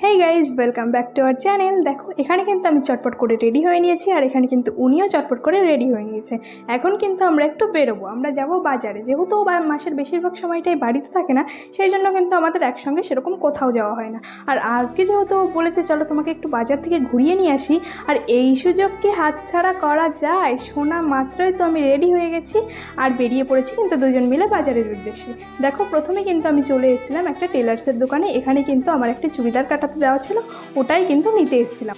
Hey guys, welcome back to our channel. দেখো এখানে কিন্তু আমি চটপট করে রেডি হয়ে নিয়েছি, আর এখানে কিন্তু উনিও চটপট করে রেডি হয়ে নিয়েছে। এখন কিন্তু আমরা একটু বেরোবো, আমরা যাব বাজারে। যেহেতু মাসের বেশিরভাগ সময়টাই বাড়িতে থাকে না, সেই জন্য কিন্তু আমাদের একসঙ্গে সেরকম কোথাও যাওয়া হয় না। আর আজকে যেহেতু বলেছে চলো তোমাকে একটু বাজার থেকে ঘুরিয়ে নিয়ে আসি, আর এই সুযোগকে হাতছাড়া করা যায়? শোনা মাত্রই তো আমি রেডি হয়ে গেছি আর বেরিয়ে পড়েছি কিন্তু দুজন মিলে বাজারের উদ্দেশ্যে। দেখো প্রথমে কিন্তু আমি চলে এসেছিলাম একটা টেলার্সের দোকানে। এখানে কিন্তু আমার একটা চুড়িদার কাটাতে দেওয়া ছিল, ওটাই কিন্তু নিতে এসেছিলাম।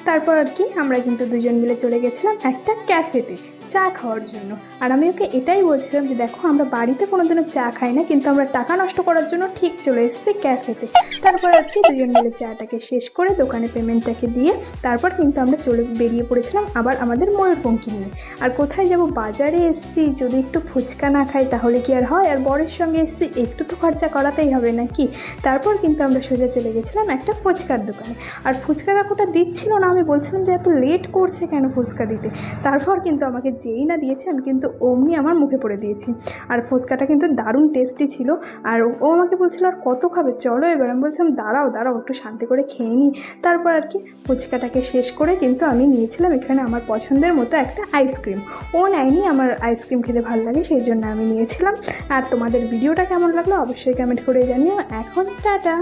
তারপর আর কি আমরা কিন্তু দুজন মিলে চলে গেছিলাম একটা ক্যাফেতে চা খাওয়ার জন্য। আর আমি ওকে এটাই বলছিলাম যে দেখো আমরা বাড়িতে কোনোদিনও চা খাই না, কিন্তু আমরা টাকা নষ্ট করার জন্য ঠিক চলে এসেছি ক্যাফেতে। তারপর আর কি দুজন মিলে চাটাকে শেষ করে দোকানে পেমেন্টটাকে দিয়ে তারপর কিন্তু আমরা বেরিয়ে পড়েছিলাম আবার আমাদের ময়ূরপঙ্খী নিয়ে। আর কোথায় যাব, বাজারে এসেছি, যদি একটু ফুচকা না খাই তাহলে কি আর হয়? আর বরের সঙ্গে এসেছি, একটু তো খরচা করাতেই হবে নাকি। তারপর কিন্তু আমরা সোজা চলে গেছিলাম একটা ফুচকার দোকানে। আর ফুচকা কাকুটা দিচ্ছিল না, আমি বলছিলাম যে এত লেট করছে কেন ফুচকা দিতে। তারপর কিন্তু আমাকে যেই না দিয়েছে, আমি কিন্তু অমনি আমার মুখে পড়ে দিয়েছি। আর ফুচকাটা কিন্তু দারুণ টেস্টি ছিল। আর ও আমাকে বলছিল আর কত খাবে, চলো এবার। আমি বলছিলাম দাঁড়াও দাঁড়াও একটু শান্তি করে খেয়ে নিই। তারপর আর কি ফুচকাটাকে শেষ করে কিন্তু আমি নিয়েছিলাম এখানে আমার পছন্দের মতো একটা আইসক্রিম। ও নেয়নি, আমার আইসক্রিম খেতে ভালো লাগে সেই জন্য আমি নিয়েছিলাম। আর তোমাদের ভিডিওটা কেমন লাগলো অবশ্যই কমেন্ট করে জানিও। এখন টাটা।